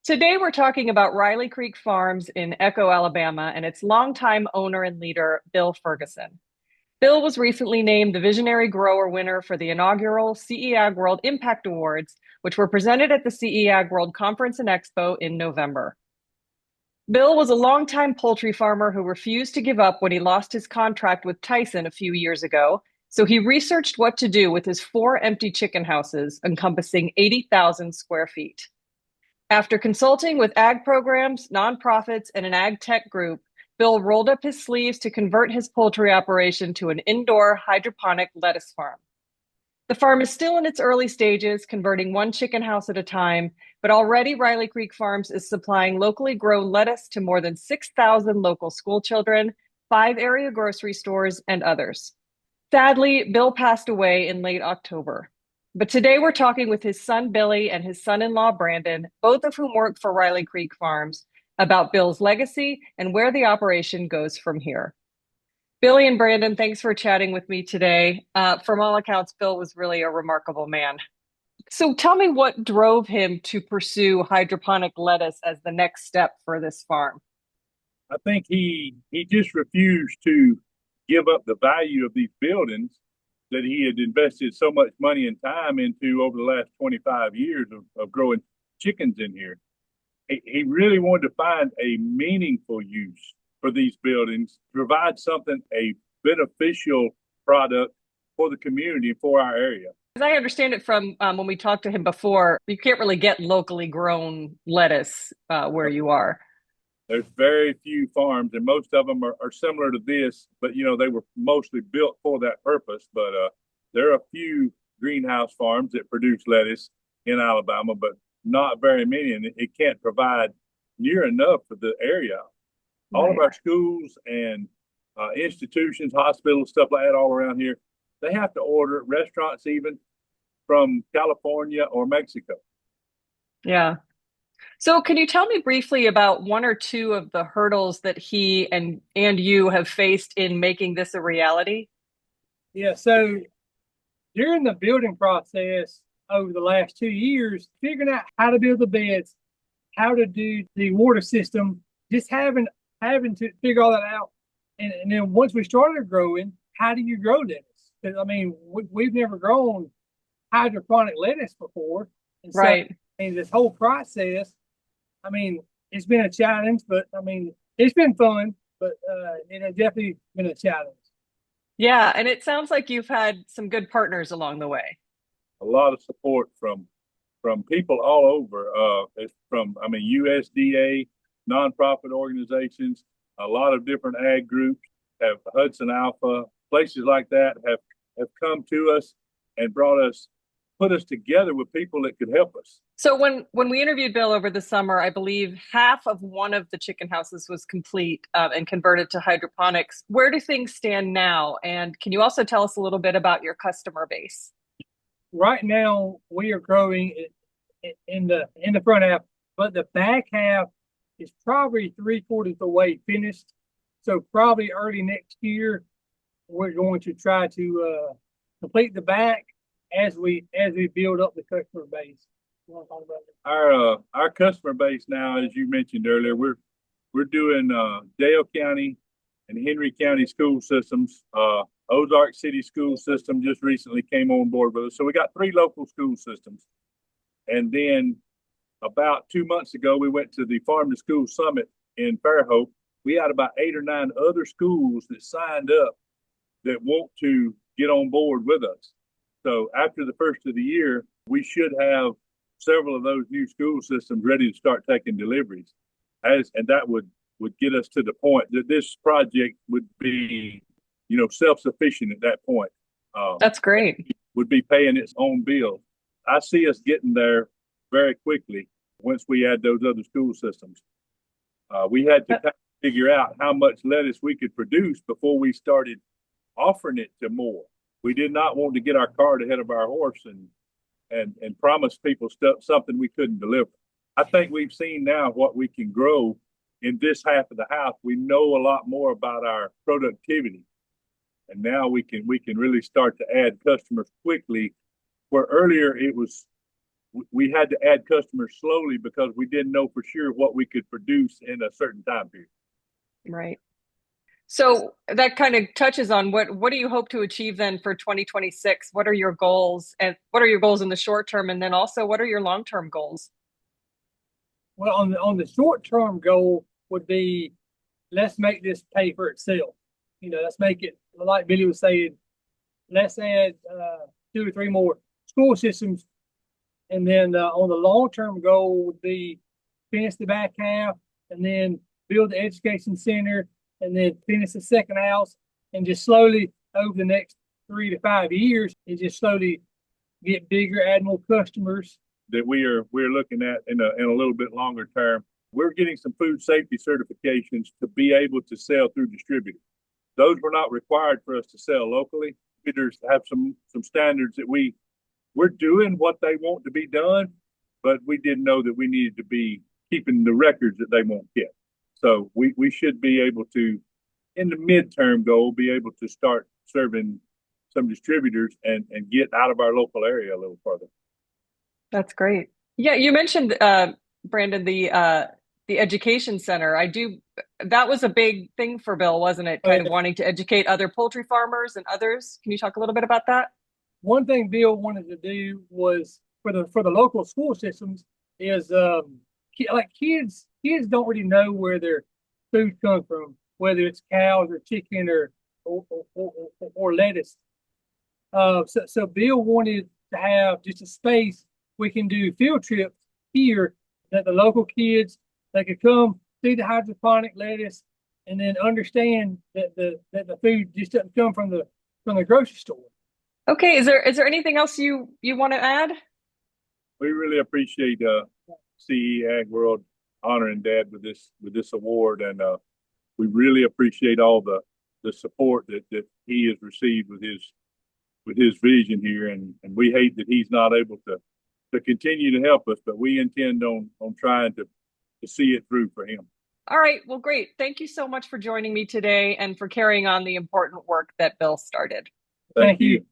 Today, we're talking about Riley Creek Farms in Echo, Alabama, and its longtime owner and leader, Bill Ferguson. Bill was recently named the Visionary Grower winner for the inaugural CEAg World Impact Awards, which were presented at the CEAg World Conference and Expo in November. Bill was a longtime poultry farmer who refused to give up when he lost his contract with Tyson a few years ago, so he researched what to do with his four empty chicken houses encompassing 80,000 square feet. After consulting with ag programs, nonprofits, and an ag tech group, Bill rolled up his sleeves to convert his poultry operation to an indoor hydroponic lettuce farm. The farm is still in its early stages, converting one chicken house at a time, but already Riley Creek Farms is supplying locally grown lettuce to more than 6,000 local school children, 5 area grocery stores, and others. Sadly, Bill passed away in late October. But today we're talking with his son Billy and his son-in-law Brandon, both of whom work for Riley Creek Farms, about Bill's legacy and where the operation goes from here. Billy and Brandon, thanks for chatting with me today. From all accounts, Bill was really a remarkable man. So tell me what drove him to pursue hydroponic lettuce as the next step for this farm. I think he just refused to give up the value of these buildings that he had invested so much money and time into over the last 25 years of growing chickens in here. He really wanted to find a meaningful use for these buildings, provide something, a beneficial product for the community and for our area. As I understand it from when we talked to him before, you can't really get locally grown lettuce where you are. There's very few farms, and most of them are similar to this, but they were mostly built for that purpose. But there are a few greenhouse farms that produce lettuce in Alabama, but not very many, and it can't provide near enough for the area. All of Right. our schools and institutions, hospitals, stuff like that, all around here, they have to order restaurants even from California or Mexico. Yeah. So can you tell me briefly about one or two of the hurdles that he and you have faced in making this a reality? Yeah, so during the building process over the last 2 years, figuring out how to build the beds, how to do the water system, just having to figure all that out. And then once we started growing, how do you grow lettuce? Because I mean, we've never grown hydroponic lettuce before, and so I Right. mean, this whole process, I mean, it's been a challenge, but I mean, it's been fun, but it has definitely been a challenge. Yeah, and it sounds like you've had some good partners along the way. A lot of support from people all over. It's from USDA, nonprofit organizations, a lot of different ag groups have Hudson Alpha, places like that have come to us and put us together with people that could help us. So when we interviewed Bill over the summer, I believe half of one of the chicken houses was complete and converted to hydroponics. Where do things stand now? And can you also tell us a little bit about your customer base? Right now, we are growing in the front half, but the back half is probably three-quarters of the way finished. So probably early next year, we're going to try to complete the back as we build up the customer base. You want to talk about that? Our customer base now, as you mentioned earlier, we're doing Dale County and Henry County school systems. Ozark City school system just recently came on board with us. So we got 3 local school systems. And then about 2 months ago, we went to the Farm to School Summit in Fairhope. We had about 8 or 9 other schools that signed up that want to get on board with us. So after the first of the year, we should have several of those new school systems ready to start taking deliveries. And that would get us to the point that this project would be, self-sufficient at that point. That's great. Would be paying its own bills. I see us getting there very quickly once we add those other school systems. We had to kind of figure out how much lettuce we could produce before we started offering it to more. We did not want to get our cart ahead of our horse and promise people something we couldn't deliver. I think we've seen now what we can grow in this half of the house. We know a lot more about our productivity, and now we can really start to add customers quickly. Where earlier it was we had to add customers slowly because we didn't know for sure what we could produce in a certain time period. Right. So that kind of touches on what do you hope to achieve then for 2026? What are your goals, and what are your goals in the short term? And then also what are your long-term goals? Well, on the short term goal would be, let's make this pay for itself. Let's make it like Billy was saying. Let's add 2 or 3 more school systems, and then on the long term goal would be finish the back half, and then build the education center, and then finish the second house, and just slowly over the next 3 to 5 years, and just slowly get bigger, add more customers. That we're looking at in a little bit longer term. We're getting some food safety certifications to be able to sell through distributors. Those were not required for us to sell locally. Distributors have some standards that we're doing what they want to be done, but we didn't know that we needed to be keeping the records that they won't get. So we should be able to, in the midterm goal, be able to start serving some distributors and get out of our local area a little further. That's great. Yeah, you mentioned Brandon, the education center. That was a big thing for Bill, wasn't it? Kind of wanting to educate other poultry farmers and others. Can you talk a little bit about that? One thing Bill wanted to do was for the local school systems is like kids don't really know where their food comes from, whether it's cows or chicken or lettuce. So Bill wanted to have just a space we can do field trips here that the local kids, they could come see the hydroponic lettuce and then understand that the food just doesn't come from the grocery store. Okay, is there anything else you want to add? We really appreciate CEAg World honoring Dad with this award, and we really appreciate all the support that he has received with his vision here, and we hate that he's not able to continue to help us, but we intend on trying to see it through for him. All right, well, great. Thank you so much for joining me today and for carrying on the important work that Bill started. Thank you.